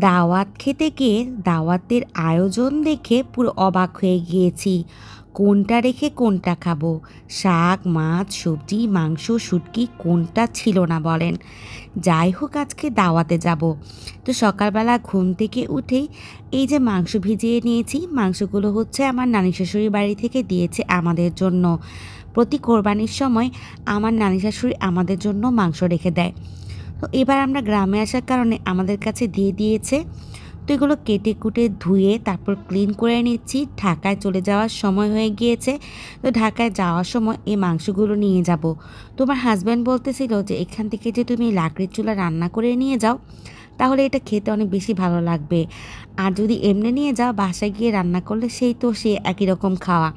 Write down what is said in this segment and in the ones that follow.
দাওয়াত খেতে গিয়ে দাওয়াতের আয়োজন দেখে পুরো অবাক হয়ে গিয়েছি। কোনটা রেখে কোনটা খাবো? শাক, মাছ, সবজি, মাংস, শুটকি কোনটা ছিল না বলেন? যাই হোক আজকে দাওয়াতে যাব। তো সকালবেলা ঘুম থেকে উঠেই এই যে মাংস ভিজিয়ে নিয়েছি, মাংসগুলো হচ্ছে আমার নানি শাশুড়ির বাড়ি থেকে দিয়েছে আমাদের জন্য। প্রতি কোরবানির সময় আমার নানি শাশুড়ি আমাদের জন্য মাংস রেখে দেয়। তো এবার আমরা গ্রামে আসার কারণে আমাদের কাছে দিয়ে দিয়েছে। তো এগুলো কেটে কুটে ধুয়ে তারপর ক্লিন করে নিচ্ছি। ঢাকায় চলে যাওয়ার সময় হয়ে গিয়েছে। তো ঢাকায় যাওয়ার সময় এই মাংসগুলো নিয়ে যাব। তোমার হাজব্যান্ড বলতেছিল যে এখান থেকে যে তুমি লাকড়ির চুলা রান্না করে নিয়ে যাও, তাহলে এটা খেতে অনেক বেশি ভালো লাগবে। আর যদি এমনি নিয়ে যাও বাসায় গিয়ে রান্না করলে সেই একই রকম খাওয়া।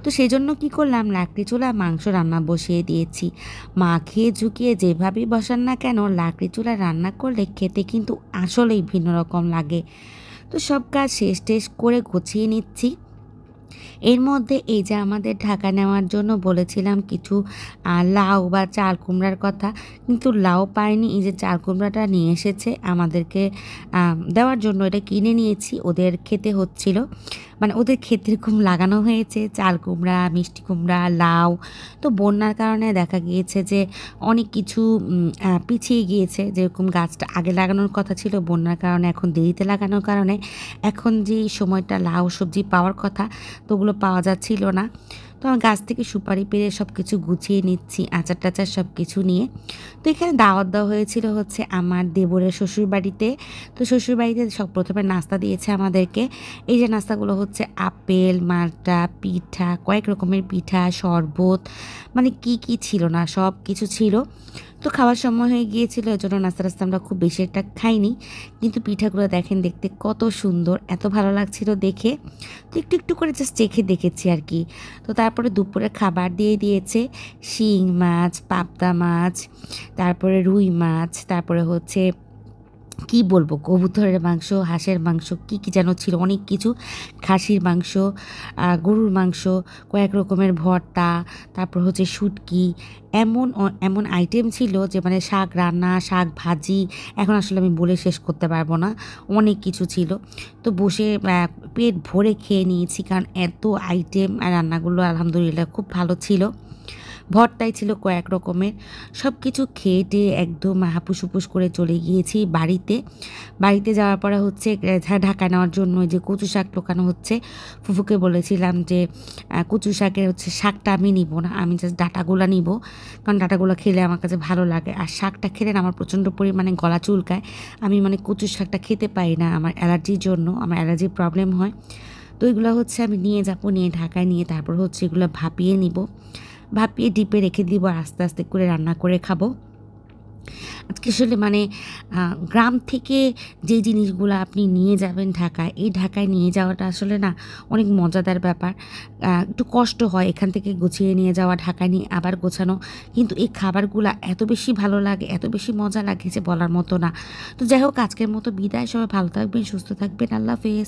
তো সেজন্য কী করলাম, লাকড়ি চুলায় মাংস রান্না বসিয়ে দিয়েছি। মাখিয়ে ঝুঁকিয়ে যেভাবেই বসান না কেন, লাকড়ি চুলায় রান্না করলে খেতে কিন্তু আসলেই ভিন্ন রকম লাগে। তো সব কাজ শেষ টেস করে গুছিয়ে নিচ্ছি। এর মধ্যে এই যে আমাদের ঢাকা নেওয়ার জন্য বলেছিলাম কিছু লাউ বা চাল কুমড়ার কথা, কিন্তু লাউ পাইনি। এই যে চাল কুমড়াটা নিয়ে এসেছে আমাদেরকে দেওয়ার জন্য, এটা কিনে নিয়েছি, ওদের খেতে হচ্ছিল। মানে ওদের ক্ষেতে এরকম লাগানো হয়েছে চাল কুমড়া, মিষ্টি কুমড়া, লাউ। তো বন্যার কারণে দেখা গিয়েছে যে অনেক কিছু পিছিয়ে গিয়েছে। যেরকম গাছটা আগে লাগানোর কথা ছিল, বন্যার কারণে এখন দেরিতে লাগানোর কারণে এখন যে সময়টা লাউ সবজি পাওয়ার কথা, তো ওগুলো পাওয়া যাচ্ছিল না। তো আমি গাছ থেকে সুপারি পেড়ে সব কিছু গুছিয়ে নিচ্ছি, আচার টাচার সব কিছু নিয়ে। তো এখানে দাওয়াত দেওয়া হয়েছিল হচ্ছে আমার দেবরের শ্বশুরবাড়িতে। তো শ্বশুরবাড়িতে সব প্রথমে নাস্তা দিয়েছে আমাদেরকে। এই যে নাস্তাগুলো হচ্ছে আপেল, মাল্টা, পিঠা, কয়েক রকমের পিঠা, শরবত, মানে কি কি ছিল না সব কিছু ছিল। তো খাওয়ার সময় হয়ে গিয়েছিল, এজন্য নাস্তা টাস্তা আমরা খুব বেশি একটা খাইনি। কিন্তু পিঠাগুলো দেখেন দেখতে কত সুন্দর, এত ভালো লাগছিল দেখে। তো একটু একটু করে জাস্ট চেখে দেখেছি আর কি। তো তারপরে দুপুরে খাবার দিয়ে দিয়েছে শিং মাছ, পাবদা মাছ, তারপরে রুই মাছ, তারপরে হচ্ছে কি বলবো, কবুতরের মাংস, হাঁসের মাংস, কি কি যেন ছিল অনেক কিছু, খাসির মাংস, গরুর মাংস, কয়েক রকমের ভর্তা, তারপর হচ্ছে শুটকি। এমন আইটেম ছিল যে মানে শাক রান্না, শাক ভাজি, এখন আসলে আমি বলে শেষ করতে পারবো না, অনেক কিছু ছিল। তো বসে পেট ভরে খেয়ে নিয়েছি, কারণ এত আইটেম আর রান্নাগুলো আলহামদুলিল্লাহ খুব ভালো ছিল। ভর্তাই ছিল কয়েক রকমের। সব কিছু খেয়ে টেয়ে একদম হাপুস হুপুস করে চলে গিয়েছি বাড়িতে। বাড়িতে যাওয়ার পরে হচ্ছে ঢাকা নেওয়ার জন্য যে কচু শাক টোকানো হচ্ছে, ফুফুকে বলেছিলাম যে কচু শাকের হচ্ছে শাকটা আমি নিব না, আমি জাস্ট ডাঁটাগুলো নিব, কারণ ডাঁটাগুলো খেলে আমার কাছে ভালো লাগে। আর শাকটা খেলে না আমার প্রচণ্ড পরিমাণে গলা চুলকায়। আমি মানে কচু শাকটা খেতে পারি না, আমার অ্যালার্জির জন্য, আমার অ্যালার্জির প্রবলেম হয়। তো এগুলো হচ্ছে আমি নিয়ে যাবো, নিয়ে ঢাকায় নিয়ে তারপর হচ্ছে এগুলো ভাপিয়ে নিব, ভাপিয়ে ডিপে রেখে দিব, আস্তে আস্তে করে রান্না করে খাবো। আজকে আসলে মানে গ্রাম থেকে যে জিনিসগুলো আপনি নিয়ে যাবেন ঢাকায়, এই ঢাকায় নিয়ে যাওয়াটা আসলে না অনেক মজাদার ব্যাপার। একটু কষ্ট হয় এখান থেকে গুছিয়ে নিয়ে যাওয়া, ঢাকায় নিয়ে আবার গোছানো, কিন্তু এই খাবারগুলো এত বেশি ভালো লাগে, এত বেশি মজা লাগে যে বলার মতো না। তো যাই হোক, আজকের মতো বিদায়। সবাই ভালো থাকবেন, সুস্থ থাকবেন, আল্লাহ হাফেজ।